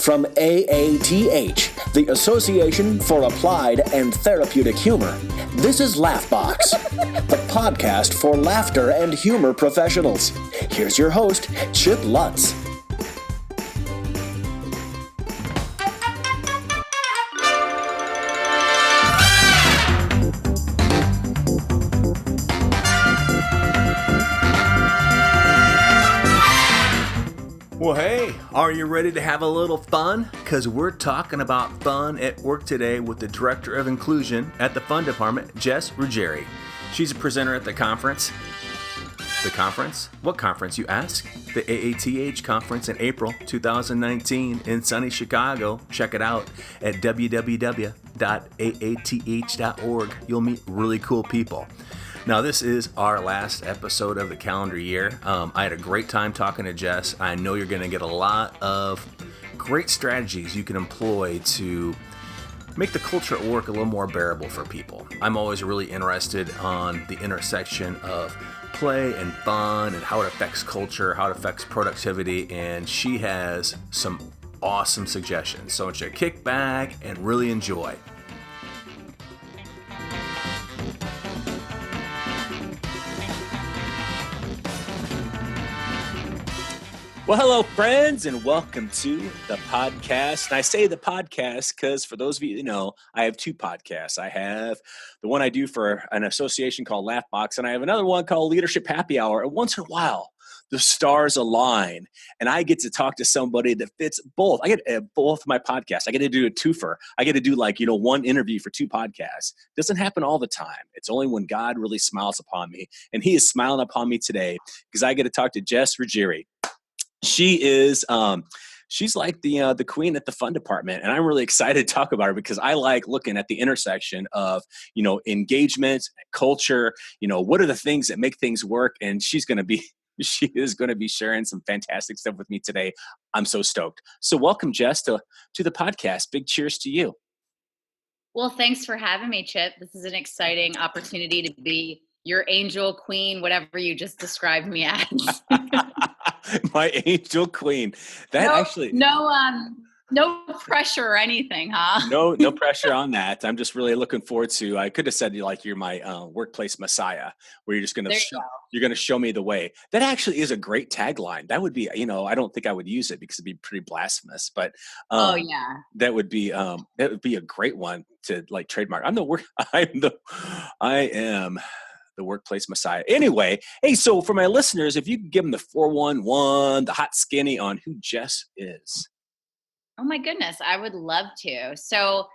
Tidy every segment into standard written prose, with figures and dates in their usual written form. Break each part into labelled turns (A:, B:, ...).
A: From AATH, the Association for Applied and Therapeutic Humor, this is Laughbox, the podcast for laughter and humor professionals. Here's your host, Chip Lutz.
B: Well, hey, are you ready to have a little fun? Because we're talking about fun at work today with the Director of Inclusion at the Fun Department, Jess Ruggieri. She's a presenter at the conference. The conference? What conference, you ask? The AATH conference in April 2019 in sunny Chicago. Check it out at www.aath.org. You'll meet really cool people. Now, this is our last episode of the calendar year. I had a great time talking to Jess. I know you're going to get a lot of great strategies you can employ to make the culture at work a little more bearable for people. I'm always really interested on the intersection of play and fun and how it affects culture, how it affects productivity, and she has some awesome suggestions. So I want you to kick back and really enjoy. Well, hello, friends, and welcome to the podcast. And I say the podcast because for those of you who know, I have two podcasts. I have the one I do for an association called Laughbox, and I have another one called Leadership Happy Hour. And once in a while, the stars align, and I get to talk to somebody that fits both. I get both my podcasts. I get to do a twofer. I get to do one interview for two podcasts. Doesn't happen all the time. It's only when God really smiles upon me, and He is smiling upon me today because I get to talk to Jess Ruggieri. She is, she's like the queen at the Fun Department, and I'm really excited to talk about her because I like looking at the intersection of, engagement, culture, what are the things that make things work, and she is going to be sharing some fantastic stuff with me today. I'm so stoked. So welcome, Jess, to the podcast. Big cheers to you.
C: Well, thanks for having me, Chip. This is an exciting opportunity to be your angel queen, whatever you just described me as.
B: My angel queen.
C: No pressure or anything, huh?
B: No pressure on that. I'm just really looking forward to. I could have said you're my workplace messiah, where you're just going to you're going to show me the way. That actually is a great tagline. That would be, I don't think I would use it because it'd be pretty blasphemous, but that would be a great one to trademark. I am the workplace messiah. Anyway, hey, so for my listeners, if you could give them the 411, the hot skinny on who Jess is.
C: Oh my goodness, I would love to. So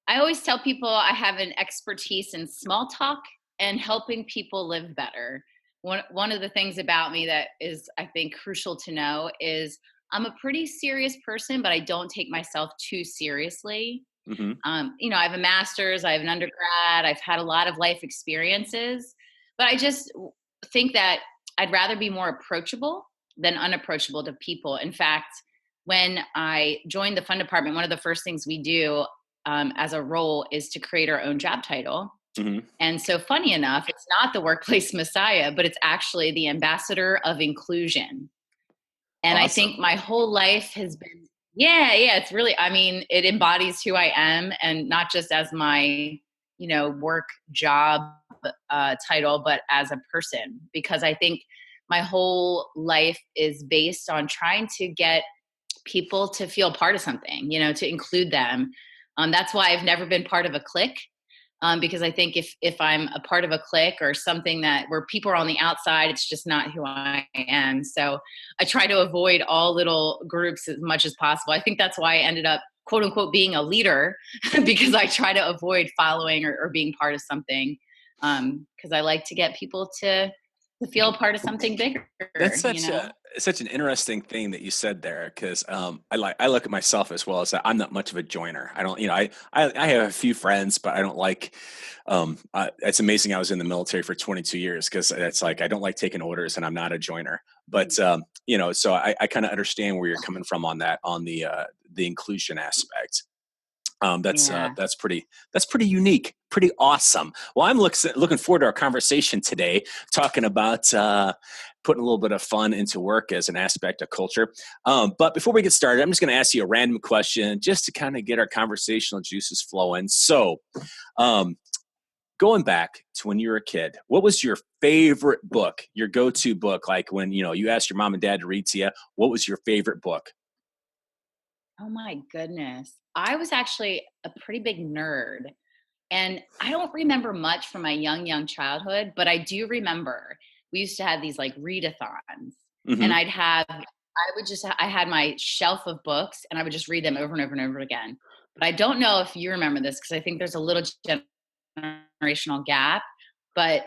C: I always tell people I have an expertise in small talk and helping people live better. One of the things about me that is, I think, crucial to know is I'm a pretty serious person, but I don't take myself too seriously. Mm-hmm. I have a master's, I have an undergrad, I've had a lot of life experiences, but I just think that I'd rather be more approachable than unapproachable to people. In fact, when I joined the Fun Department, one of the first things we do as a role is to create our own job title. Mm-hmm. And so funny enough, it's not the workplace messiah, but it's actually the ambassador of inclusion. And awesome. I think my whole life has been it's really, it embodies who I am, and not just as my, work job title, but as a person, because I think my whole life is based on trying to get people to feel part of something, to include them. That's why I've never been part of a clique. Because I think if I'm a part of a clique or something where people are on the outside, it's just not who I am. So I try to avoid all little groups as much as possible. I think that's why I ended up, quote unquote, being a leader, because I try to avoid following or being part of something. Because I like to get people to feel a part of something bigger.
B: That's such an interesting thing that you said there, because I look at myself as well as that I'm not much of a joiner. I don't, I have a few friends, but I don't like. It's amazing. I was in the military for 22 years because it's I don't like taking orders, and I'm not a joiner. But so I kind of understand where you're coming from on that, on the inclusion aspect. That's pretty unique, pretty awesome. Well, I'm looking forward to our conversation today, talking about putting a little bit of fun into work as an aspect of culture. But before we get started, I'm just going to ask you a random question just to kind of get our conversational juices flowing. So, going back to when you were a kid, what was your favorite book, your go-to book? Like when, you asked your mom and dad to read to you, what was your favorite book?
C: Oh my goodness. I was actually a pretty big nerd. And I don't remember much from my young childhood, but I do remember we used to have these like readathons. And
B: Mm-hmm.
C: I had my shelf of books and I would just read them over and over and over again. But I don't know if you remember this because I think there's a little generational gap, but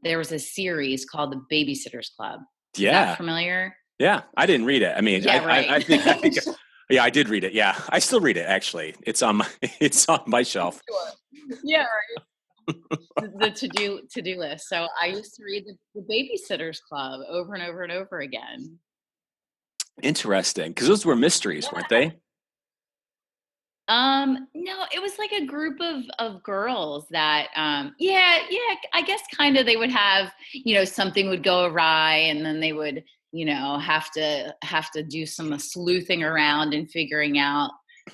C: there was a series called The Babysitter's Club. Is that familiar?
B: Yeah. I didn't read it. I mean,
C: Yeah, right.
B: I think, yeah, I did read it. Yeah. I still read it. Actually, it's on my shelf.
C: Sure. Yeah, right. The to-do list. So I used to read the Babysitter's Club over and over and over again.
B: Interesting. Because those were mysteries, weren't they?
C: No, it was like a group of girls that, I guess kind of they would have, something would go awry and then they would, have to do some sleuthing around and figuring out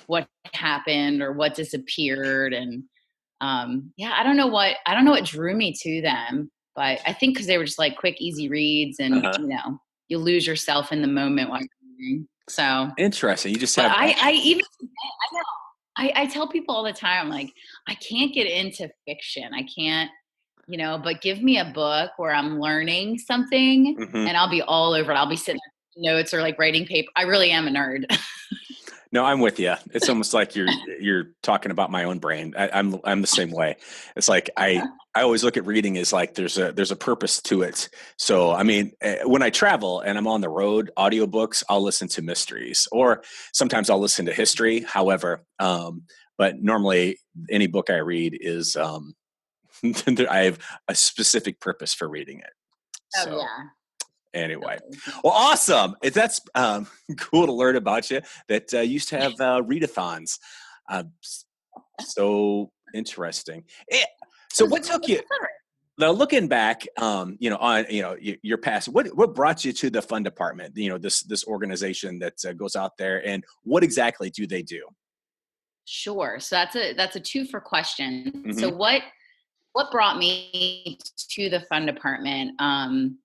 C: what happened or what disappeared. And, I don't know what drew me to them, but I think cause they were just like quick, easy reads and, you lose yourself in the moment while you're reading. So
B: interesting. You just
C: but
B: have,
C: I even I know. I tell people all the time, like, I can't get into fiction. I can't, but give me a book where I'm learning something
B: Mhm.
C: and I'll be all over it. I'll be sitting there notes or like writing paper. I really am a nerd.
B: No, I'm with you. It's almost like you're talking about my own brain. I'm the same way. It's like I always look at reading as like there's a purpose to it. So I mean, when I travel and I'm on the road, audiobooks, I'll listen to mysteries, or sometimes I'll listen to history. However, but normally any book I read is I have a specific purpose for reading it.
C: Oh
B: So.
C: yeah.
B: Anyway, well, awesome. That's cool to learn about you that you used to have readathons. So interesting. So what took you, now looking back, on, your past, what brought you to the fund department, this organization that goes out there, and what exactly do they do?
C: Sure. So that's a two for question.
B: Mm-hmm.
C: So what brought me to the fund department?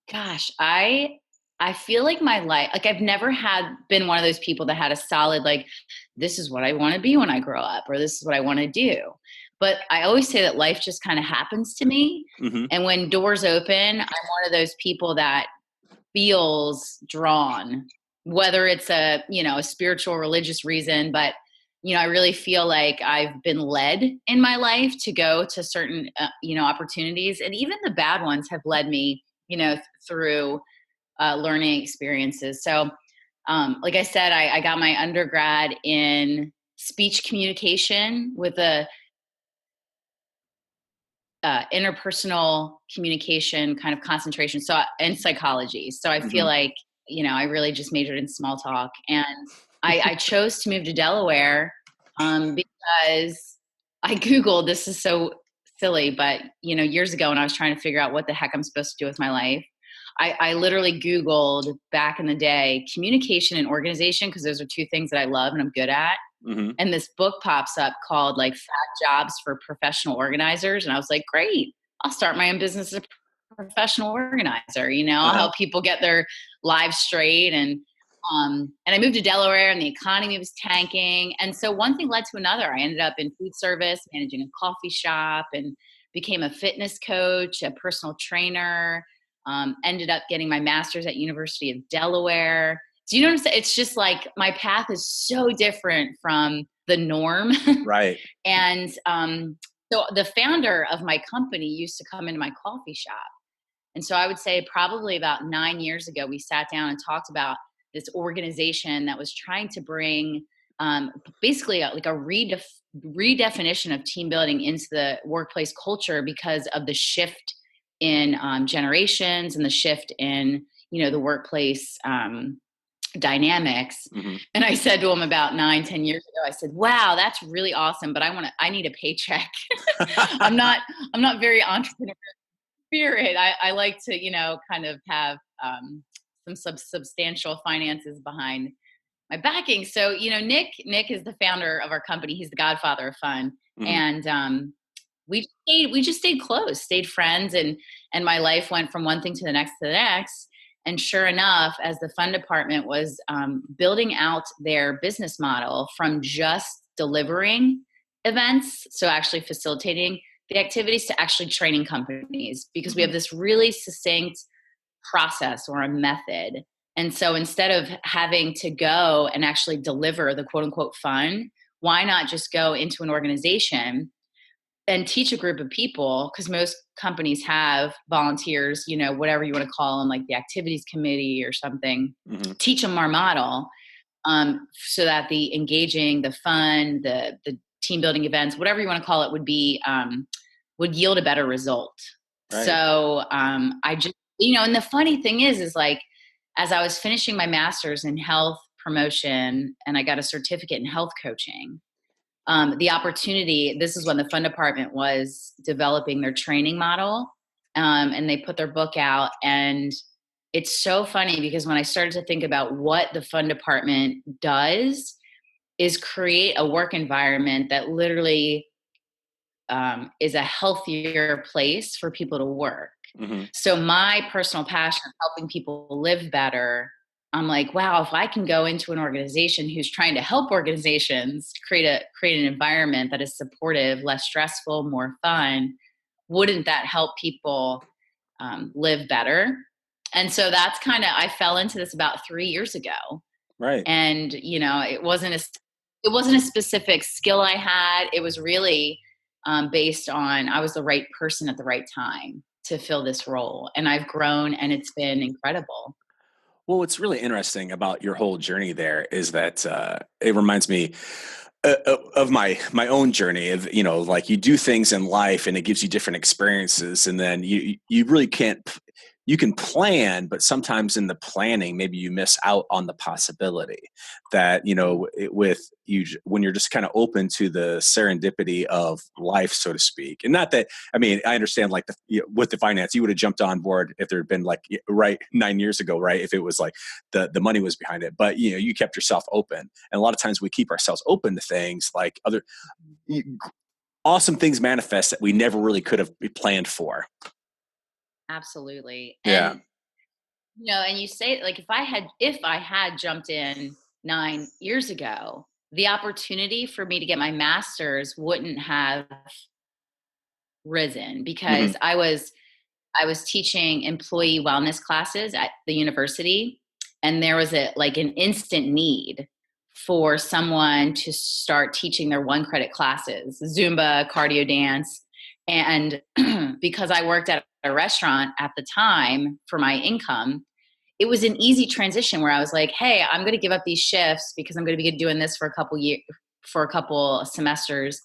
C: Gosh, I feel like my life, like I've never been one of those people that had a solid, like, this is what I want to be when I grow up, or this is what I want to do. But I always say that life just kind of happens to me.
B: Mm-hmm.
C: And when doors open, I'm one of those people that feels drawn, whether it's a spiritual, religious reason, but I really feel like I've been led in my life to go to certain, opportunities, and even the bad ones have led me, through learning experiences. So, like I said, I got my undergrad in speech communication with a interpersonal communication kind of concentration. So, and psychology. So I feel like, I really just majored in small talk, and I chose to move to Delaware because I Googled, this is so silly, but years ago when I was trying to figure out what the heck I'm supposed to do with my life, I literally Googled back in the day, communication and organization, because those are two things that I love and I'm good at.
B: Mm-hmm.
C: And this book pops up called like Fat Jobs for Professional Organizers. And I was like, great, I'll start my own business as a professional organizer. I'll help people get their lives straight. And I moved to Delaware and the economy was tanking. And so one thing led to another. I ended up in food service, managing a coffee shop, and became a fitness coach, a personal trainer, ended up getting my master's at University of Delaware. Do you know what I'm saying? It's just like my path is so different from the norm.
B: Right.
C: And so the founder of my company used to come into my coffee shop. And so I would say probably about 9 years ago, we sat down and talked about this organization that was trying to bring basically a redefinition of team building into the workplace culture because of the shift in generations and the shift in, the workplace dynamics. Mm-hmm. And I said to him about 9-10 years ago, I said, wow, that's really awesome, but I need a paycheck. I'm not very entrepreneurial. spirit. I like to, kind of have some substantial finances behind my backing. So, Nick is the founder of our company. He's the godfather of fun.
B: Mhm.
C: And we just stayed close, stayed friends, and my life went from one thing to the next to the next. And sure enough, as the fund department was building out their business model from just delivering events, so actually facilitating the activities, to actually training companies, because we have this really succinct process or a method. And so instead of having to go and actually deliver the quote unquote fun, why not just go into an organization and teach a group of people? Because most companies have volunteers, whatever you want to call them, like the activities committee or something. Teach them our model, so that the engaging, the fun, the team building events, whatever you want to call it, would yield a better result. Right. So I just, and the funny thing is like, as I was finishing my master's in health promotion and I got a certificate in health coaching, the opportunity, this is when the fund department was developing their training model, and they put their book out. And it's so funny because when I started to think about what the fund department does is create a work environment that literally is a healthier place for people to work. So my personal passion of helping people live better, I'm like, wow, if I can go into an organization who's trying to help organizations create an environment that is supportive, less stressful, more fun, wouldn't that help people live better? And so that's I fell into this about 3 years ago.
B: Right.
C: And, it wasn't a specific skill I had. It was really based on, I was the right person at the right time to fill this role. And I've grown, and it's been incredible.
B: Well, what's really interesting about your whole journey there is that it reminds me of my own journey of, like, you do things in life and it gives you different experiences, and then you really can't. You can plan, but sometimes in the planning, maybe you miss out on the possibility that, with you, when you're just kind of open to the serendipity of life, so to speak. And not that, I understand, like, with the finance, you would have jumped on board if there had been, like, right 9 years ago, right? If it was like the money was behind it, but you kept yourself open. And a lot of times we keep ourselves open to things like other awesome things manifest that we never really could have planned for.
C: Absolutely.
B: Yeah.
C: And, and you say, like, if I had jumped in 9 years ago, the opportunity for me to get my master's wouldn't have risen, because I was teaching employee wellness classes at the university, and there was an instant need for someone to start teaching their 1 credit classes, Zumba, cardio, dance. And because I worked at a restaurant at the time for my income, it was an easy transition where I was like, hey, I'm going to give up these shifts because I'm going to be doing this for a couple semesters.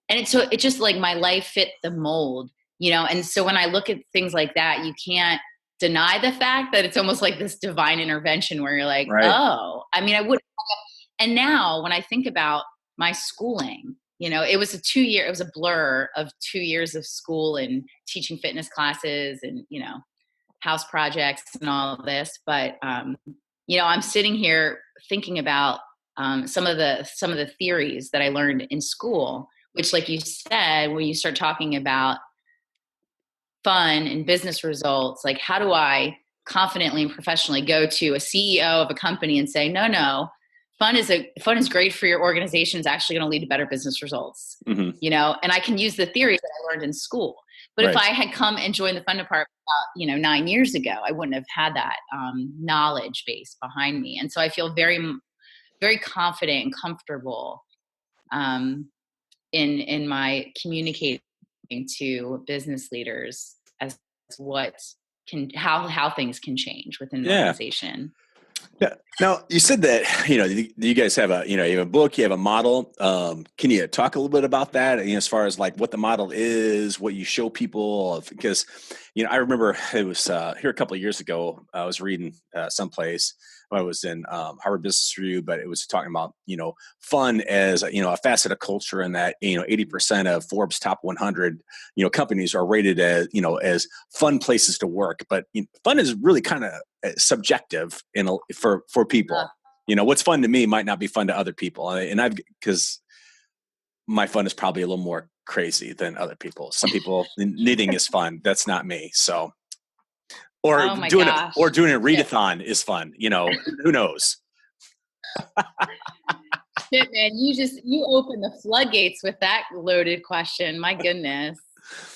C: And it just, like, my life fit the mold, And so when I look at things like that, you can't deny the fact that it's almost like this divine intervention where you're like, right. Oh, I would. And now when I think about my schooling, it was a blur of 2 years of school and teaching fitness classes and, house projects and all of this. But, I'm sitting here thinking about some of the theories that I learned in school, which, like you said, when you start talking about fun and business results, like, how do I confidently and professionally go to a CEO of a company and say, no, fun is great for your organization. It's actually going to lead to better business results, and I can use the theories that I learned in school. But right. If I had come and joined the fund department about, 9 years ago, I wouldn't have had that knowledge base behind me. And so I feel very, very confident and comfortable in my communicating to business leaders as how things can change within an organization.
B: Yeah. Now you said that, you guys have you have a book, you have a model. Can you talk a little bit about that? As far as like what the model is, what you show people, because, I remember it was here a couple of years ago, I was reading someplace. I was in Harvard Business Review, but it was talking about, fun as, a facet of culture, and that, 80% of Forbes top 100, companies are rated as, as fun places to work. But fun is really kind of subjective for people. What's fun to me might not be fun to other people. And because my fun is probably a little more crazy than other people. Some people knitting is fun. That's not me. So, or
C: Oh
B: doing
C: gosh.
B: doing a readathon is fun. Who knows?
C: Shit, man, you open the floodgates with that loaded question. My goodness.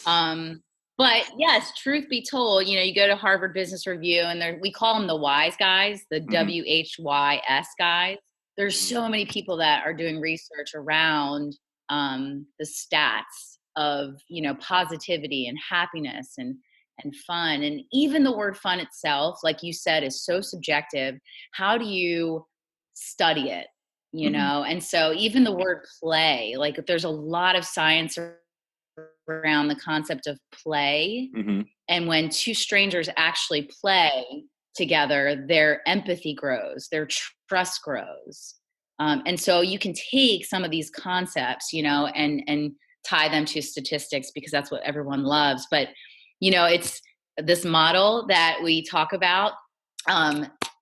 C: But yes, truth be told, you go to Harvard Business Review, and we call them the WHYS guys, the WHYS guys. There's so many people that are doing research around the stats of positivity and happiness and fun. And even the word fun itself, like you said, is so subjective. How do you study it? And so even the word play, like there's a lot of science around the concept of play. And when two strangers actually play together, their empathy grows, their trust grows. And so you can take some of these concepts, and tie them to statistics, because that's what everyone loves. But, it's this model that we talk about.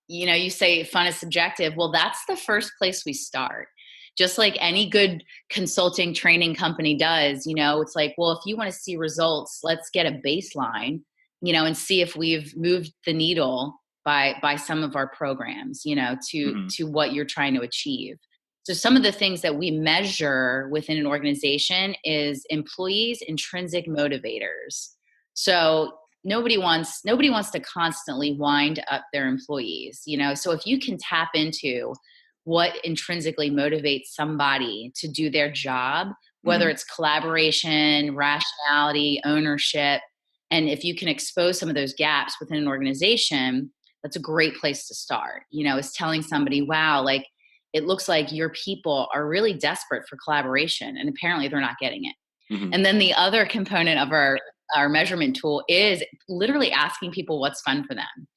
C: You say fun is subjective. Well, that's the first place we start. Just like any good consulting training company does, it's like, well, if you want to see results, let's get a baseline, and see if we've moved the needle by some of our programs, to what you're trying to achieve. So some of the things that we measure within an organization is employees' intrinsic motivators. So nobody wants to constantly wind up their employees, So if you can tap into what intrinsically motivates somebody to do their job, whether it's collaboration, rationality, ownership, and if you can expose some of those gaps within an organization, that's a great place to start, is telling somebody, wow, like it looks like your people are really desperate for collaboration, and apparently they're not getting it. And then the other component of our measurement tool is literally asking people what's fun for them.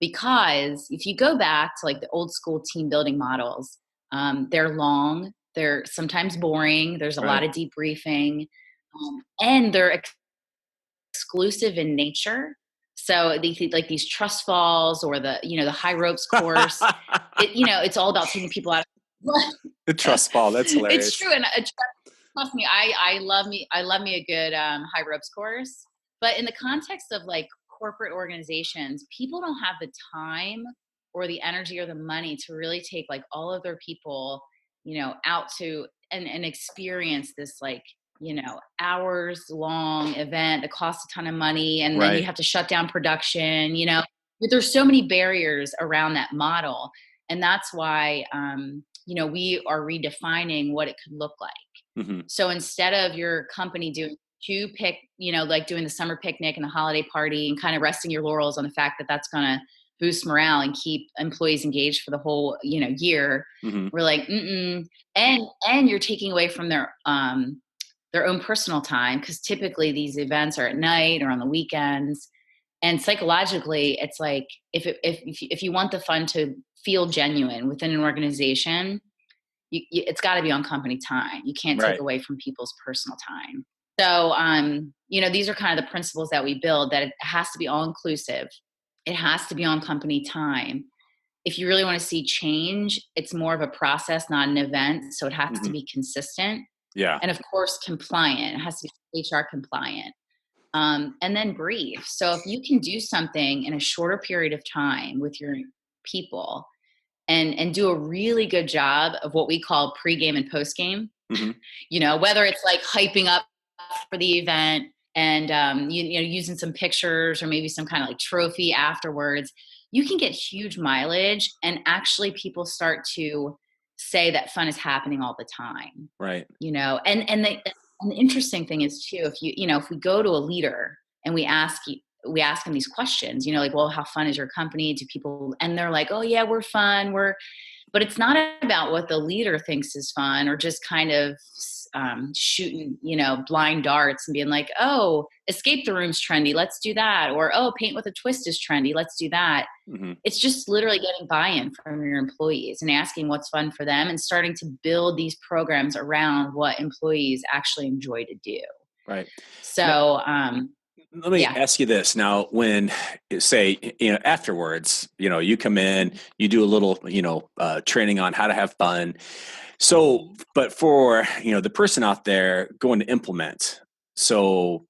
C: Because if you go back to like the old school team building models, they're long, they're sometimes boring, there's a lot of debriefing, and they're exclusive in nature. So like these trust falls or the high ropes course, it's all about taking people out of
B: the trust fall. That's hilarious.
C: It's true. And trust me, I love me a good high ropes course. But in the context of like corporate organizations, people don't have the time or the energy or the money to really take like all of their people, out to and experience this like, hours long event that costs a ton of money. And then you have to shut down production, there's so many barriers around that model. And that's why, we are redefining what it could look like. So instead of your company doing like doing the summer picnic and the holiday party and kind of resting your laurels on the fact that that's going to boost morale and keep employees engaged for the whole, year, we're like, and you're taking away from their own personal time, because typically these events are at night or on the weekends. And psychologically, it's like if you want the fun to feel genuine within an organization, it's got to be on company time. You can't take away from people's personal time. So, these are kind of the principles that we build, that it has to be all inclusive. It has to be on company time. If you really want to see change, it's more of a process, not an event. So it has to be consistent. Yeah. And of course, compliant. It has to be HR compliant. And then brief. So if you can do something in a shorter period of time with your people and do a really good job of what we call pregame and postgame, whether it's like hyping up for the event and using some pictures or maybe some kind of like trophy afterwards, you can get huge mileage, and actually people start to say that fun is happening all the time. Right. And the interesting thing is too, if if we go to a leader and we ask we ask them these questions, like, well, how fun is your company? Do people, and they're like, oh yeah, we're fun. But it's not about what the leader thinks is fun, or just kind of shooting, blind darts and being like, oh, escape the room's trendy, let's do that. Or, oh, paint with a twist is trendy, let's do that.
B: Mm-hmm.
C: It's just literally getting buy-in from your employees and asking what's fun for them, and starting to build these programs around what employees actually enjoy to do.
B: Right.
C: So,
B: let me ask you this now. When, say, afterwards, you come in, you do a little, training on how to have fun. So, but for, the person out there going to implement, so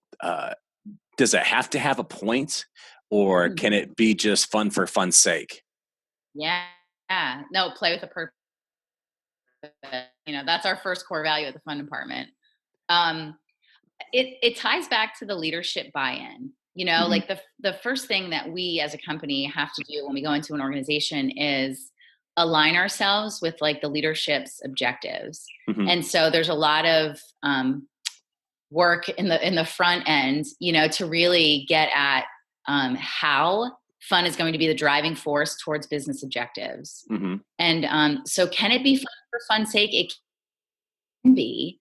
B: does it have to have a point, or can it be just fun for fun's sake?
C: Yeah. No, play with a purpose. That's our first core value at the fun department. It ties back to the leadership buy-in. Like the first thing that we as a company have to do when we go into an organization is align ourselves with like the leadership's objectives.
B: Mm-hmm.
C: And so there's a lot of work in the front end, to really get at how fun is going to be the driving force towards business objectives.
B: Mm-hmm.
C: And so can it be fun for fun's sake? It can be.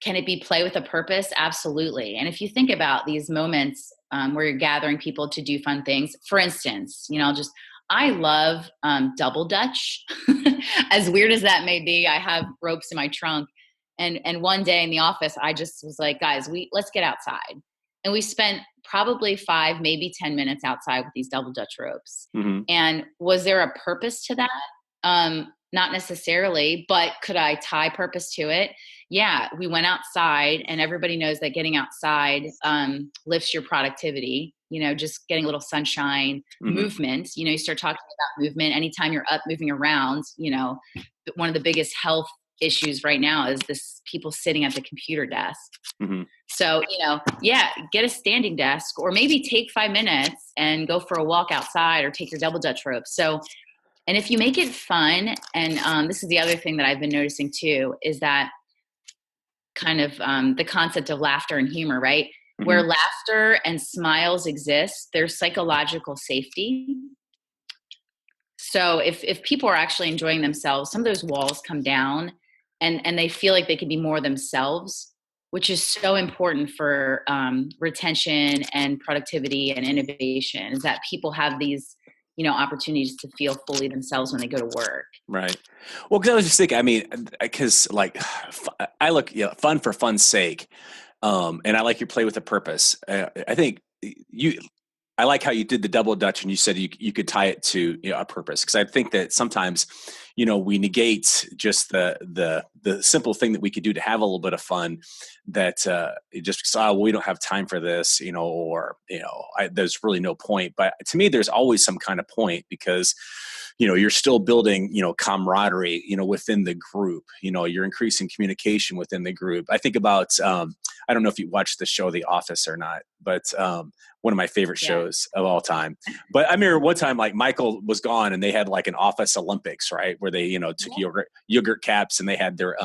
C: Can it be play with a purpose? Absolutely. And if you think about these moments where you're gathering people to do fun things, for instance, I love double dutch. As weird as that may be, I have ropes in my trunk. And one day in the office, I just was like, guys, let's get outside. And we spent probably 5, maybe 10 minutes outside with these double dutch ropes.
B: Mm-hmm.
C: And was there a purpose to that? Not necessarily, but could I tie purpose to it? Yeah, we went outside, and everybody knows that getting outside lifts your productivity. Just getting a little sunshine,
B: mm-hmm.
C: movement. You start talking about movement. Anytime you're up, moving around, one of the biggest health issues right now is this people sitting at the computer desk.
B: Mm-hmm.
C: So, get a standing desk, or maybe take 5 minutes and go for a walk outside, or take your double dutch rope. So, and if you make it fun, and this is the other thing that I've been noticing too, is that kind of the concept of laughter and humor, right? Mm-hmm. Where laughter and smiles exist, there's psychological safety. So if people are actually enjoying themselves, some of those walls come down, and they feel like they can be more themselves, which is so important for retention and productivity and innovation, is that people have these opportunities to feel fully themselves when they go to work.
B: Right. Well, because I was just thinking, because like I look, fun for fun's sake. And I like your play with a purpose. I think I like how you did the double dutch, and you said you could tie it to a purpose. Because I think that sometimes, we negate just the simple thing that we could do to have a little bit of fun. That it just we don't have time for this, or there's really no point. But to me, there's always some kind of point, because you're still building, camaraderie, within the group. You're increasing communication within the group. I think about, I don't know if you watched the show The Office or not, but one of my favorite shows of all time. But I remember one time, like, Michael was gone, and they had like an office Olympics, right? Where they, took yogurt caps, and they had their,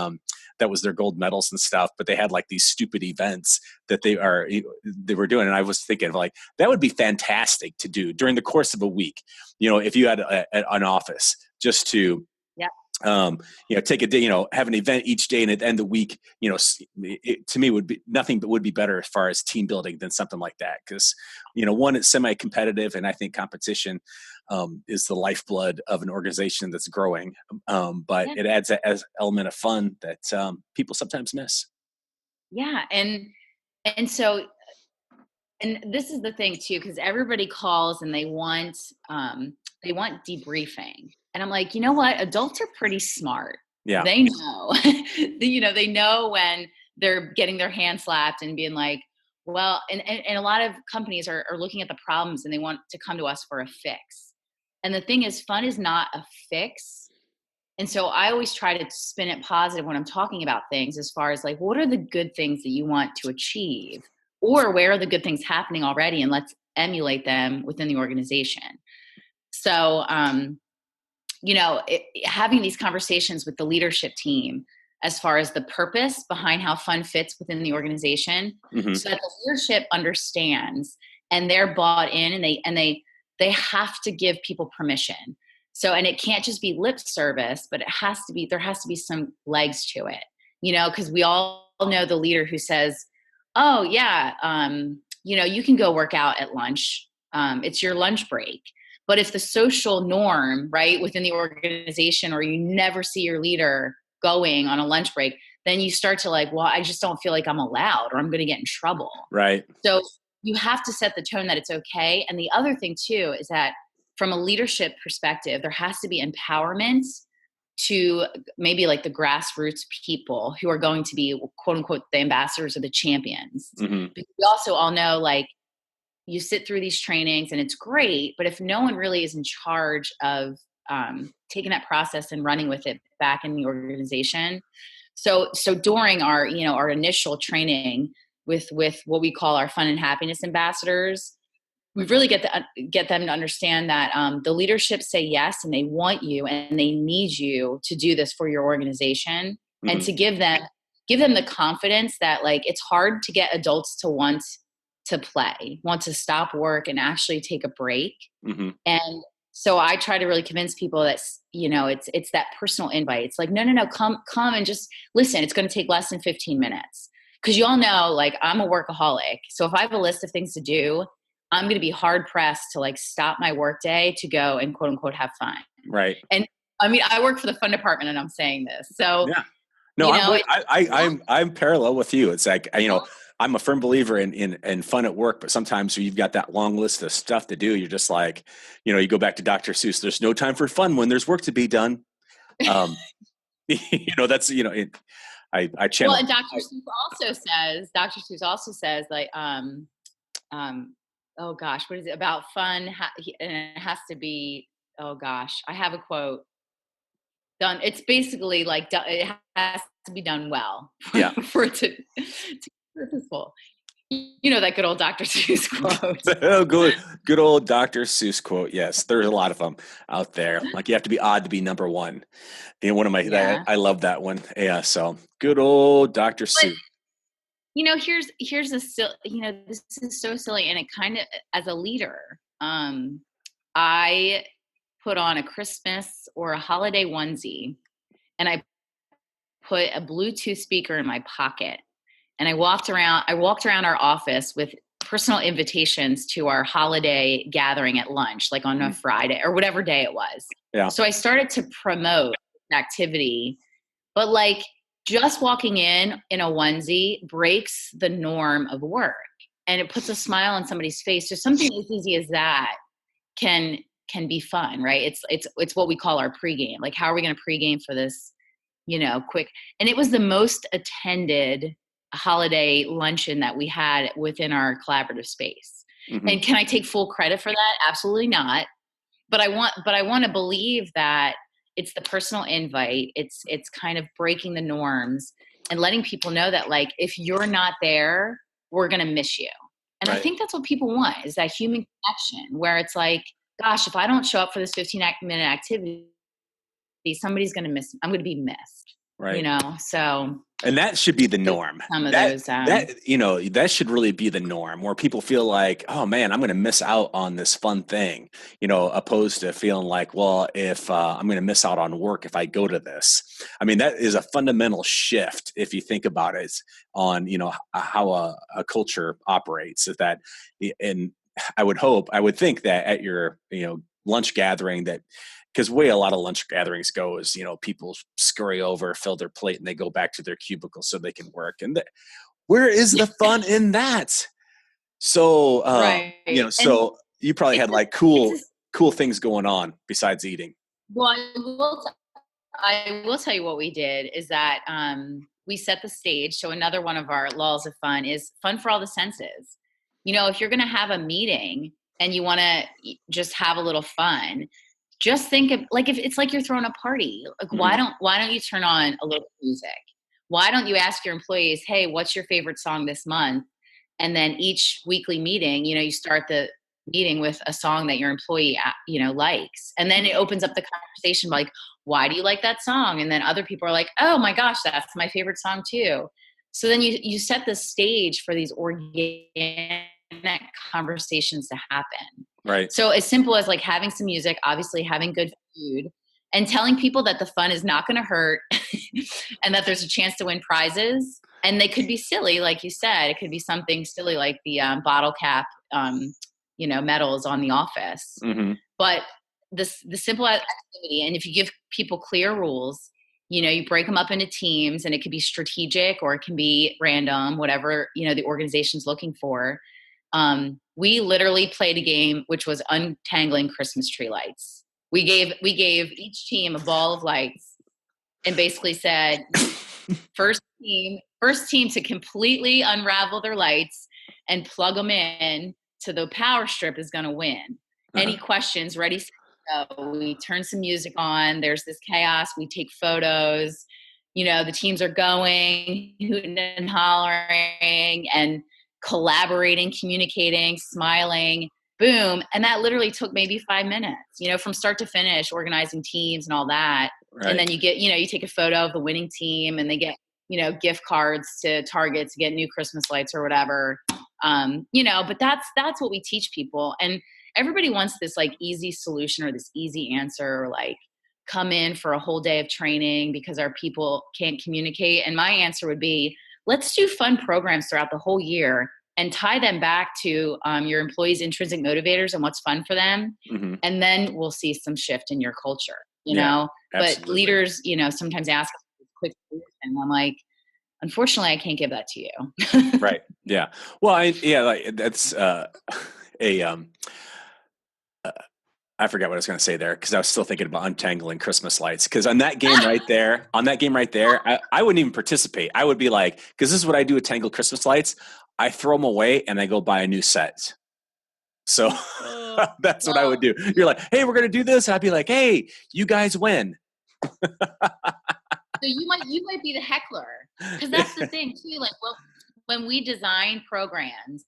B: that was their gold medals and stuff. But they had like these stupid events that they were doing. And I was thinking, like, that would be fantastic to do during the course of a week. If you had an office, just to, take a day, have an event each day, and at the end of the week, to me would be nothing but would be better as far as team building than something like that. Because, one, it's semi-competitive, and I think competition is the lifeblood of an organization that's growing. But it adds an element of fun that people sometimes miss. Yeah.
C: And so, and this is the thing too, because everybody calls and they want debriefing. And I'm like, you know what? Adults are pretty smart.
B: Yeah.
C: They know, they know when they're getting their hand slapped and being like, well, and a lot of companies are looking at the problems, and they want to come to us for a fix. And the thing is, fun is not a fix. And so I always try to spin it positive when I'm talking about things, as far as like, what are the good things that you want to achieve, or where are the good things happening already, and let's emulate them within the organization. So, having these conversations with the leadership team as far as the purpose behind how fun fits within the organization, mm-hmm. so that the leadership understands and they're bought in, and they have to give people permission. So, and it can't just be lip service, but there has to be some legs to it, because we all know the leader who says, oh yeah, you can go work out at lunch. It's your lunch break. But if the social norm, right, within the organization, or you never see your leader going on a lunch break, then you start to well, I just don't feel like I'm allowed, or I'm going to get in trouble.
B: Right.
C: So you have to set the tone that it's okay. And the other thing too is that from a leadership perspective, there has to be empowerment to maybe the grassroots people who are going to be, quote unquote, the ambassadors or the champions.
B: Mm-hmm.
C: Because we also all know, you sit through these trainings and it's great, but if no one really is in charge of taking that process and running with it back in the organization. So during our initial training with what we call our fun and happiness ambassadors, we really get them to understand that the leadership say yes, and they want you and they need you to do this for your organization, mm-hmm. and to give them the confidence that it's hard to get adults to want to play, want to stop work and actually take a break. Mm-hmm. And so I try to really convince people that, it's that personal invite. It's no, come and just listen. It's going to take less than 15 minutes. Cause you all know, I'm a workaholic. So if I have a list of things to do, I'm going to be hard pressed to stop my work day to go and quote unquote have fun.
B: Right.
C: And I mean, I work for the fun department and I'm saying this. So
B: yeah. No, I'm parallel with you. It's I'm a firm believer in fun at work, but sometimes you've got that long list of stuff to do. You're just you go back to Dr. Seuss. There's no time for fun when there's work to be done. That's I channel.
C: Well, and Dr. Seuss also says oh gosh, what is it about fun? And it has to be, oh gosh, I have a quote. Done. It's basically it has to be done well for it to be purposeful. That good old Dr. Seuss quote.
B: Oh, good old Dr. Seuss quote. Yes, there's a lot of them out there. You have to be odd to be number one. One of my, I love that one. Yeah. So good old Dr. Seuss.
C: Here's this is so silly, and it kind of, as a leader, I put on a Christmas or a holiday onesie, and I put a Bluetooth speaker in my pocket, and I walked around our office with personal invitations to our holiday gathering at lunch, on a Friday or whatever day it was.
B: Yeah.
C: So I started to promote activity, but just walking in a onesie breaks the norm of work, and it puts a smile on somebody's face. So something as easy as that can be fun, right? It's what we call our pregame. How are we going to pregame for this, quick? And it was the most attended holiday luncheon that we had within our collaborative space. Mm-hmm. And can I take full credit for that? Absolutely not. But I want to believe that it's the personal invite. It's kind of breaking the norms and letting people know that if you're not there, we're going to miss you. And right. I think that's what people want, is that human connection where it's gosh, if I don't show up for this 15-minute activity, somebody's going to miss. I'm going to be missed.
B: Right.
C: So.
B: And that should be the norm.
C: Some of those.
B: That should really be the norm, where people feel oh man, I'm going to miss out on this fun thing, opposed to feeling well, if I'm going to miss out on work if I go to this. I mean, that is a fundamental shift if you think about it on, how a culture operates. Is that, and I would think that at your, lunch gathering that, because the way a lot of lunch gatherings go is, people scurry over, fill their plate, and they go back to their cubicle so they can work. And where is the fun in that? So,
C: right.
B: So you probably had cool things going on besides eating.
C: Well, I will tell you what we did is that we set the stage. So another one of our laws of fun is fun for all the senses. If you're going to have a meeting and you want to just have a little fun, just think of if it's you're throwing a party, why don't you turn on a little music? Why don't you ask your employees, hey, what's your favorite song this month? And then each weekly meeting, you start the meeting with a song that your employee, likes. And then it opens up the conversation why do you like that song? And then other people are oh my gosh, that's my favorite song too. So then you set the stage for these organic conversations to happen.
B: Right.
C: So as simple as like having some music, obviously having good food, and telling people that the fun is not going to hurt and that there's a chance to win prizes. And they could be silly, like you said. It could be something silly like the bottle cap, medals on The Office.
B: Mm-hmm.
C: But the simple activity, and if you give people clear rules, you break them up into teams, and it could be strategic or it can be random, whatever, the organization's looking for. We literally played a game which was untangling Christmas tree lights. We gave each team a ball of lights and basically said, first team to completely unravel their lights and plug them in to the power strip is going to win. Any questions? Ready, set, go. We turn some music on. There's this chaos. We take photos. The teams are going, hooting and hollering and collaborating, communicating, smiling. Boom. And that literally took maybe 5 minutes, from start to finish, organizing teams and all that. Right. And then you get, you take a photo of the winning team, and they get, gift cards to Target to get new Christmas lights or whatever. But that's what we teach people. And everybody wants this like easy solution or this easy answer, or like come in for a whole day of training because our people can't communicate. And my answer would be, let's do fun programs throughout the whole year and tie them back to your employees' intrinsic motivators and what's fun for them. Mm-hmm. And then we'll see some shift in your culture, you know, absolutely. But leaders, sometimes ask quick solution. And I'm like, unfortunately, I can't give that to you.
B: Right. Yeah. Well, that's I forgot what I was going to say there, because I was still thinking about untangling Christmas lights. Because on that game right there, I wouldn't even participate. I would be like, because this is what I do with tangled Christmas lights. I throw them away and I go buy a new set. So that's what I would do. You're like, hey, we're going to do this. I'd be like, hey, you guys win.
C: So you might be the heckler, because that's the thing too. Like, when we design programs,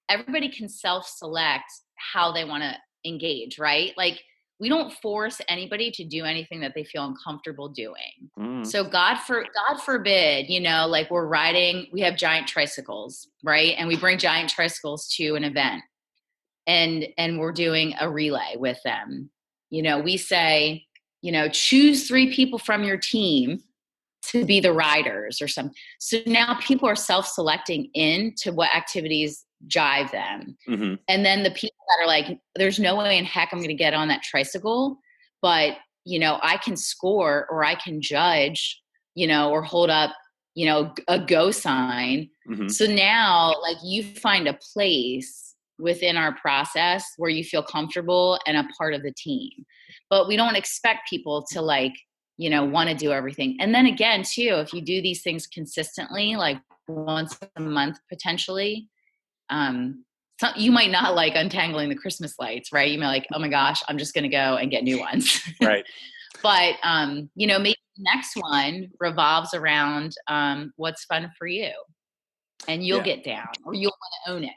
C: everybody can self-select how they want to engage, right? Like, we don't force anybody to do anything that they feel uncomfortable doing. Mm. So God forbid, like we have giant tricycles, right? And we bring giant tricycles to an event, and we're doing a relay with them. We say, choose 3 people from your team to be the riders or something. So now people are self-selecting into what activities jive them. Mm-hmm. And then the people that are like, there's no way in heck I'm going to get on that tricycle, but, I can score, or I can judge, or hold up, a go sign. Mm-hmm. So now, like, you find a place within our process where you feel comfortable and a part of the team. But we don't expect people to want to do everything. And then again, too, if you do these things consistently, like once a month, potentially, you might not like untangling the Christmas lights, right? You might like, oh my gosh, I'm just going to go and get new ones.
B: Right.
C: But, maybe the next one revolves around what's fun for you, and you'll get down, or you'll want to own it.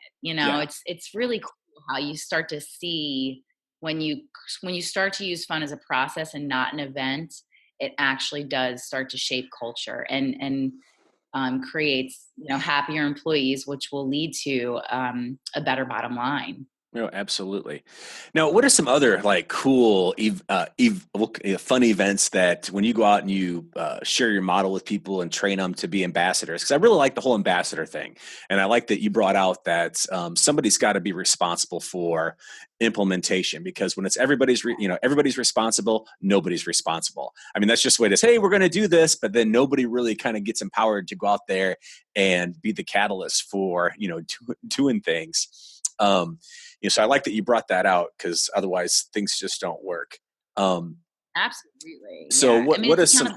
C: It's really cool how you start to see when you start to use fun as a process and not an event, it actually does start to shape culture and creates, happier employees, which will lead to a better bottom line.
B: No, absolutely. Now, what are some other cool, fun events that when you go out and you share your model with people and train them to be ambassadors? Because I really like the whole ambassador thing, and I like that you brought out that somebody's got to be responsible for implementation. Because when it's everybody's responsible, nobody's responsible. I mean, that's just the way it is. Hey, we're going to do this, but then nobody really kind of gets empowered to go out there and be the catalyst for doing things. So I like that you brought that out, because otherwise things just don't work.
C: Absolutely.
B: So what is some? Right?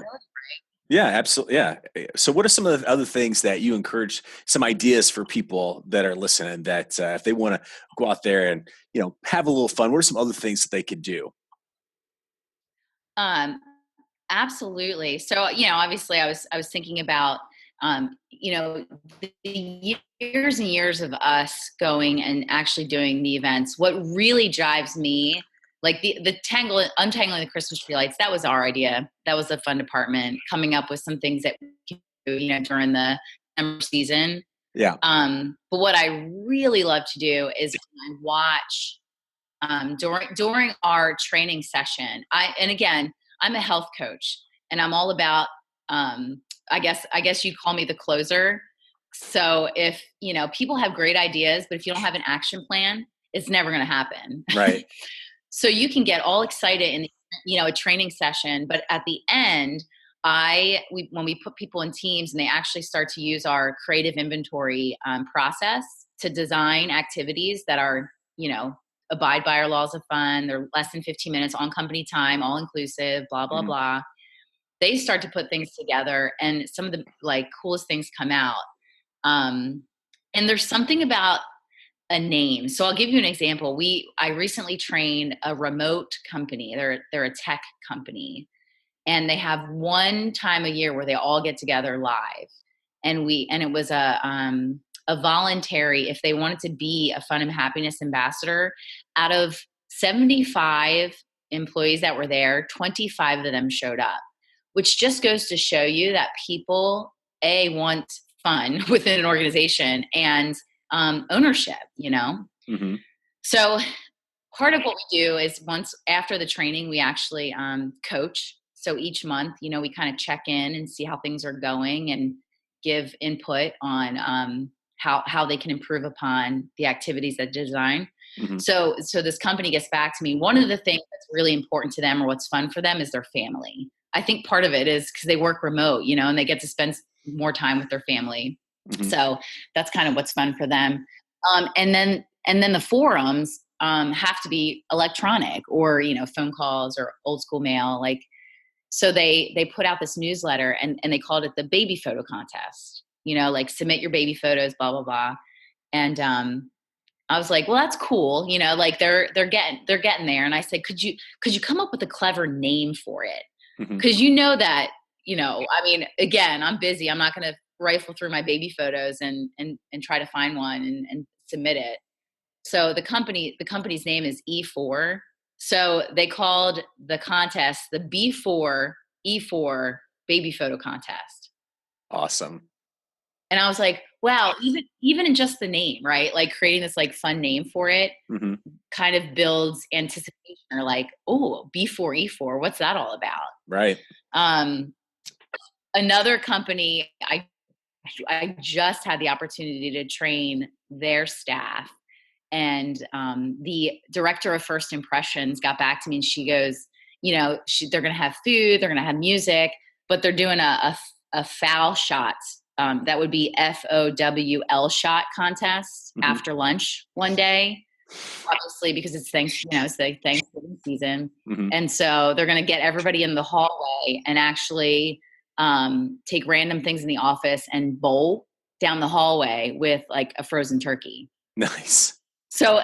B: Yeah, absolutely. Yeah. So what are some of the other things that you encourage, some ideas for people that are listening, that if they want to go out there and have a little fun, what are some other things that they could do?
C: Absolutely. So obviously I was thinking about the years and years of us going and actually doing the events. What really drives me, like the untangling the Christmas tree lights, that was our idea. That was the fun department coming up with some things that we could do, during the summer season.
B: Yeah.
C: But what I really love to do is I watch during our training session. And again, I'm a health coach, and I'm all about. I guess you call me the closer. So if people have great ideas, but if you don't have an action plan, it's never going to happen.
B: Right.
C: So you can get all excited in a training session, but at the end, when we put people in teams and they actually start to use our creative inventory process to design activities that are abide by our laws of fun. They're less than 15 minutes on company time, all inclusive, blah blah blah. They start to put things together, and some of the coolest things come out. And there's something about a name. So I'll give you an example. I recently trained a remote company. They're a tech company, and they have one time a year where they all get together live. And it was a voluntary, if they wanted to be a fun and happiness ambassador, out of 75 employees that were there, 25 of them showed up, which just goes to show you that people want fun within an organization and ownership, So part of what we do is once after the training, we actually coach. So each month, we kind of check in and see how things are going and give input on how they can improve upon the activities that design. So this company gets back to me. One of the things that's really important to them or what's fun for them is their family. I think part of it is because they work remote, and they get to spend more time with their family. So that's kind of what's fun for them. And then the forums have to be electronic or, phone calls or old school mail. So they put out this newsletter and they called it the baby photo contest, submit your baby photos, blah, blah, blah. And I was like, well, that's cool. They're getting there. And I said, could you come up with a clever name for it? Because that, again, I'm busy. I'm not going to rifle through my baby photos and try to find one and submit it. So the company's name is E4. So they called the contest the B4 E4 baby photo contest.
B: Awesome.
C: And I was like, wow, even in just the name, right? Creating this fun name for it kind of builds anticipation or oh, B4 E4, what's that all about?
B: Right.
C: Another company, I just had the opportunity to train their staff. And the director of first impressions got back to me and she goes, they're going to have food, they're going to have music, but they're doing a foul shot. That would be FOWL shot contest after lunch one day, obviously because it's the Thanksgiving season. And so they're going to get everybody in the hallway and actually take random things in the office and bowl down the hallway with a frozen turkey.
B: Nice.
C: So,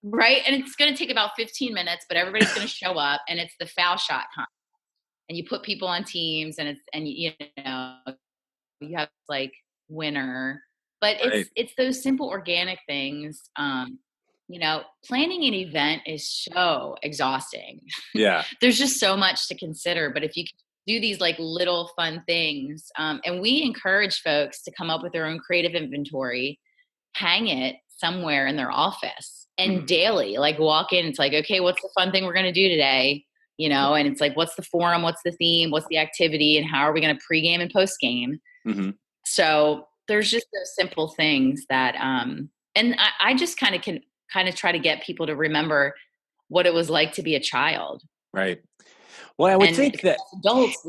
C: right. And it's going to take about 15 minutes, but everybody's going to show up and it's the foul shot contest. And you put people on teams and you have winner, but it's those simple organic things. Planning an event is so exhausting.
B: Yeah.
C: There's just so much to consider, but if you can do these little fun things, and we encourage folks to come up with their own creative inventory, hang it somewhere in their office and daily, walk in. It's okay, what's the fun thing we're going to do today? And it's what's the forum? What's the theme? What's the activity? And how are we going to pregame and postgame? So there's just those simple things that, and I just can try to get people to remember what it was like to be a child.
B: Right. Well, I would think that
C: adults,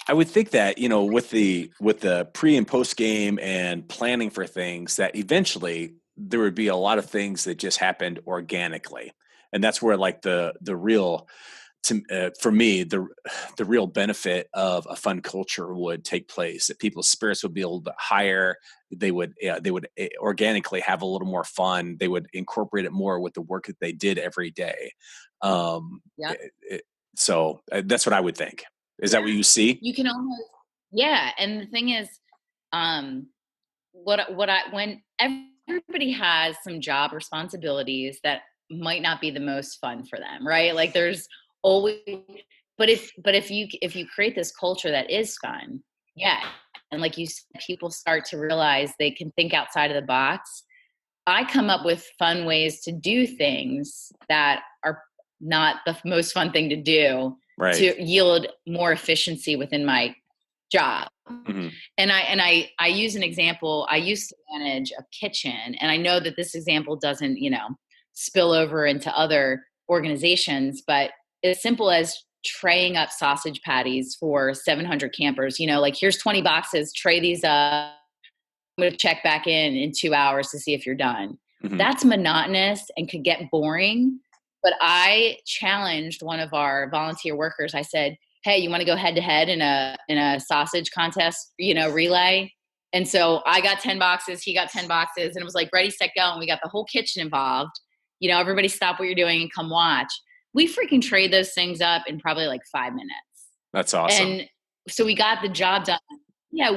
B: I would think that, with the pre and post game and planning for things, that eventually there would be a lot of things that just happened organically. And that's where the real, for me, the real benefit of a fun culture would take place, that people's spirits would be a little bit higher. They would organically have a little more fun. They would incorporate it more with the work that they did every day. So that's what I would think. Is that what you see?
C: You can almost, and the thing is, when everybody has some job responsibilities that might not be the most fun for them, right? There's always, but if you create this culture that is fun, and like you said, people start to realize they can think outside of the box, I come up with fun ways to do things that are not the most fun thing to do to yield more efficiency within my job.
B: Mm-hmm.
C: And I use an example. I used to manage a kitchen, and I know that this example doesn't, spill over into other organizations, but as simple as traying up sausage patties for 700 campers, like here's 20 boxes, tray these up. I'm going to check back in 2 hours to see if you're done.
B: Mm-hmm.
C: That's monotonous and could get boring. But I challenged one of our volunteer workers. I said, hey, you want to go head to head in a sausage contest, relay? And so I got 10 boxes, he got 10 boxes, and it was like ready, set, go. And we got the whole kitchen involved. Everybody stop what you're doing and come watch. We freaking trade those things up in probably like 5 minutes.
B: That's awesome.
C: And so we got the job done,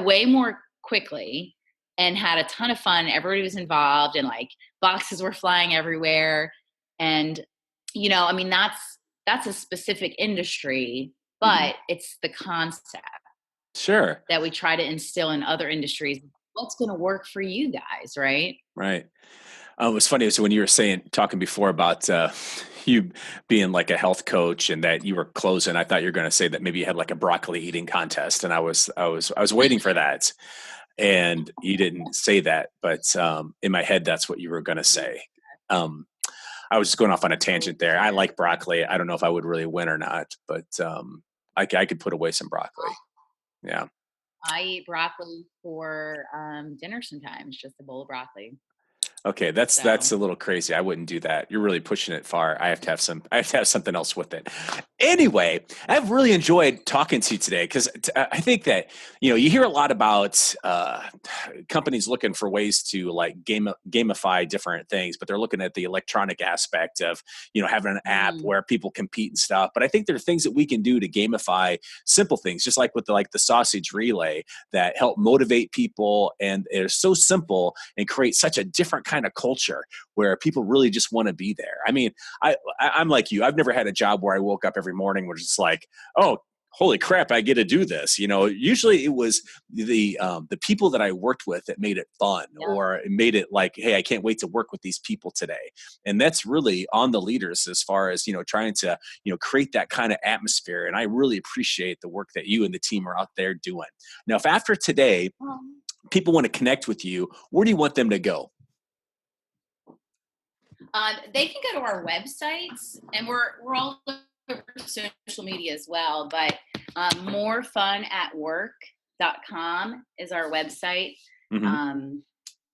C: way more quickly, and had a ton of fun. Everybody was involved, and like boxes were flying everywhere. And, that's a specific industry, but it's the concept.
B: Sure.
C: That we try to instill in other industries. What's going to work for you guys, right?
B: Right. It was funny. So when you were talking before about you being like a health coach and that you were closing, I thought you were going to say that maybe you had like a broccoli eating contest, and I was waiting for that, and you didn't say that, but in my head, that's what you were going to say. I was just going off on a tangent there. I like broccoli. I don't know if I would really win or not, but I could put away some broccoli. Yeah.
C: I eat broccoli for dinner sometimes, just a bowl of broccoli.
B: Okay, that's a little crazy. I wouldn't do that. You're really pushing it far. I have to have something else with it. Anyway, I've really enjoyed talking to you today because I think that you hear a lot about companies looking for ways to like gamify different things, but they're looking at the electronic aspect of having an app where people compete and stuff. But I think there are things that we can do to gamify simple things, just like with the sausage relay that help motivate people, and they're so simple and create such a different kind of culture where people really just want to be there. I mean, I'm like you. I've never had a job where I woke up every morning where it's like, oh, holy crap, I get to do this. Usually it was the people that I worked with that made it fun, or it made it like, hey, I can't wait to work with these people today. And that's really on the leaders as far as, trying to, create that kind of atmosphere. And I really appreciate the work that you and the team are out there doing. Now, if after today, people want to connect with you, where do you want them to go?
C: They can go to our websites, and we're all over social media as well, but morefunatwork.com is our website.
B: Mm-hmm.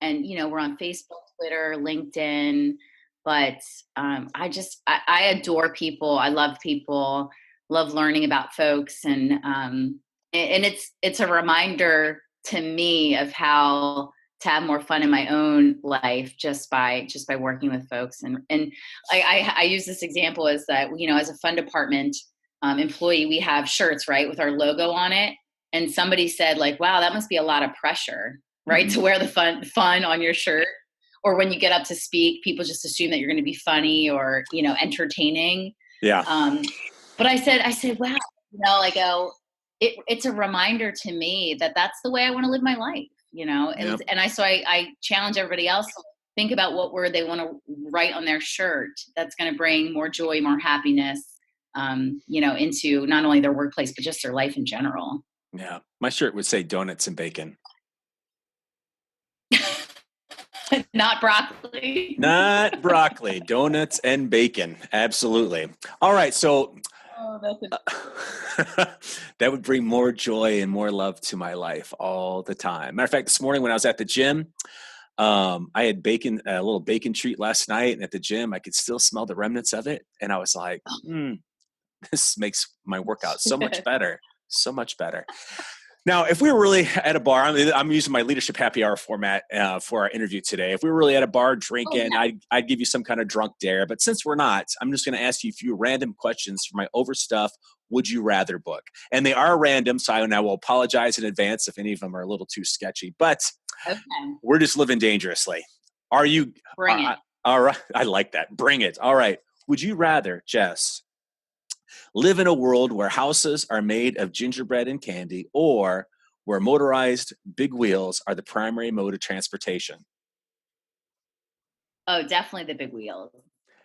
C: And we're on Facebook, Twitter, LinkedIn, but I adore people. I love people, love learning about folks, and it's a reminder to me of how to have more fun in my own life just by working with folks. And I use this example as that, as a fun department employee, we have shirts, right, with our logo on it. And somebody said like, wow, that must be a lot of pressure, right? To wear the fun on your shirt. Or when you get up to speak, people just assume that you're going to be funny or, entertaining.
B: Yeah.
C: But I said, wow, it's a reminder to me that that's the way I want to live my life. And I challenge everybody else to think about what word they want to write on their shirt that's going to bring more joy, more happiness, into not only their workplace, but just their life in general.
B: Yeah. My shirt would say donuts and bacon.
C: Not broccoli.
B: Not broccoli, donuts and bacon. Absolutely. All right. So that would bring more joy and more love to my life all the time. Matter of fact, this morning when I was at the gym, I had a little bacon treat last night, and at the gym, I could still smell the remnants of it. And I was like, this makes my workout so much better. So much better. Now, if we were really at a bar, I'm using my leadership happy hour format for our interview today. If we were really at a bar drinking, I'd give you some kind of drunk dare. But since we're not, I'm just going to ask you a few random questions for my overstuff would you rather book. And they are random, so I will apologize in advance if any of them are a little too sketchy. But we're just living dangerously. Are you?
C: Bring it.
B: All right. I like that. Bring it. All right. Would you rather, Jess, live in a world where houses are made of gingerbread and candy, or where motorized big wheels are the primary mode of transportation?
C: Oh, definitely the big wheels.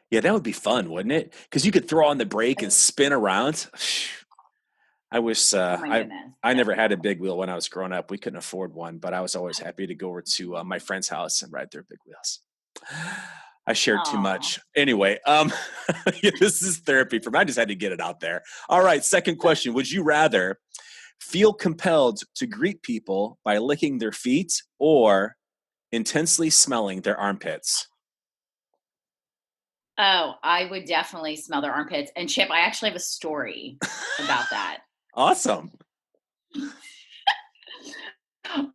B: Yeah, that would be fun, wouldn't it? Because you could throw on the brake and spin around. I wish
C: Oh my goodness.
B: I never had a
C: Definitely.
B: big wheel when I was growing up. We couldn't afford one, but I was always happy to go over to my friend's house and ride their big wheels. I shared too
C: Aw.
B: much. Anyway, this is therapy for me. I just had to get it out there. All right, second question. Would you rather feel compelled to greet people by licking their feet or intensely smelling their armpits?
C: Oh, I would definitely smell their armpits. And Chip, I actually have a story about that.
B: Awesome.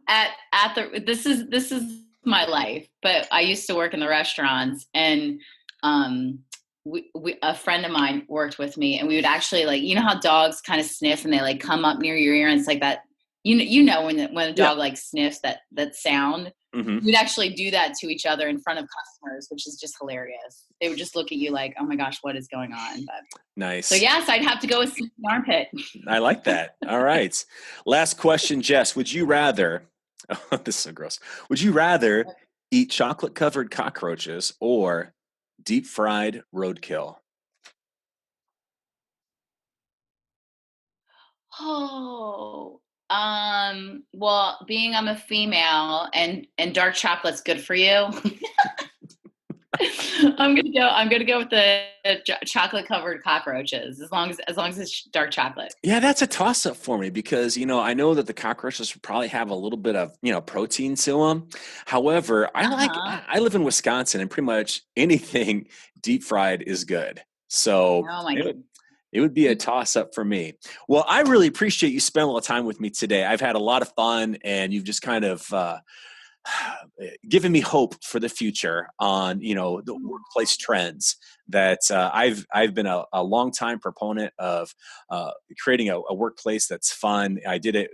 C: At the this is my life, but I used to work in the restaurants, and a friend of mine worked with me, and we would actually, like, you know how dogs kind of sniff and they like come up near your ear, and it's like that, you know when a
B: Yeah.
C: dog like sniffs, that sound.
B: Hmm.
C: We'd actually do that to each other in front of customers, which is just hilarious. They would just look at you like, oh my gosh, what is going on? But so
B: Nice.
C: yes, I'd have to go with sniffing the armpit.
B: I like that. All right. Last question, Jess. Would you rather, oh, this is so gross. Would you rather eat chocolate covered cockroaches or deep fried roadkill?
C: Oh, well, being I'm a female and dark chocolate's good for you. I'm gonna go with the chocolate covered cockroaches, as long as it's dark chocolate.
B: Yeah, that's a toss up for me because, I know that the cockroaches would probably have a little bit of, protein to them. However,
C: Uh-huh.
B: I live in Wisconsin and pretty much anything deep fried is good. So
C: Oh my goodness.
B: it would be a toss up for me. Well, I really appreciate you spending a little time with me today. I've had a lot of fun and you've just kind of, given me hope for the future on the workplace trends that I've been a long time proponent of creating a workplace that's fun. I did it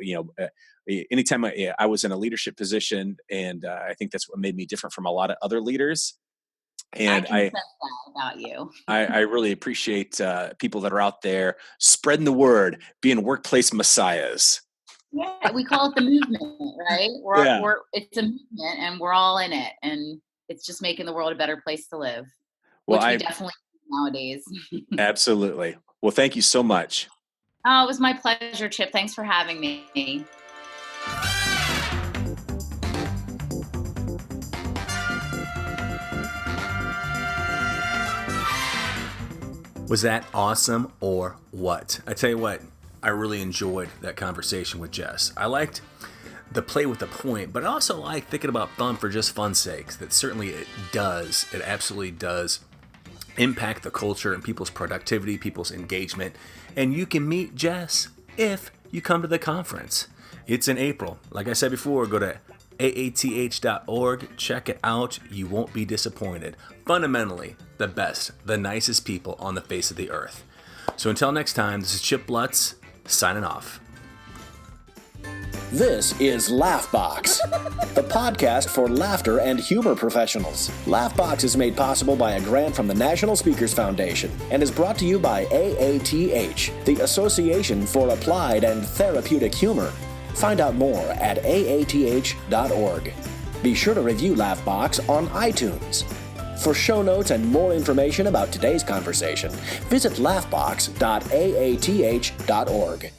B: anytime I was in a leadership position, and I think that's what made me different from a lot of other leaders.
C: I
B: And
C: can sense that about you.
B: I really appreciate people that are out there spreading the word, being workplace messiahs.
C: Yeah, we call it the movement, right?
B: Yeah,
C: It's a movement, and we're all in it, and it's just making the world a better place to live,
B: well,
C: which we
B: I
C: definitely do nowadays.
B: absolutely. Well, thank you so much.
C: Oh, it was my pleasure, Chip. Thanks for having me.
D: Was that awesome or what? I tell you what, I really enjoyed that conversation with Jess. I liked the play with the point, but I also like thinking about fun for just fun's sake. That certainly it absolutely does impact the culture and people's productivity, people's engagement. And you can meet Jess if you come to the conference. It's in April. Like I said before, go to AATH.org, check it out. You won't be disappointed. Fundamentally, the best, the nicest people on the face of the earth. So until next time, this is Chip Lutz, signing off.
A: This is Laughbox, the podcast for laughter and humor professionals. Laughbox is made possible by a grant from the National Speakers Foundation and is brought to you by AATH, the Association for Applied and Therapeutic Humor. Find out more at aath.org. Be sure to review Laughbox on iTunes. For show notes and more information about today's conversation, visit laughbox.aath.org.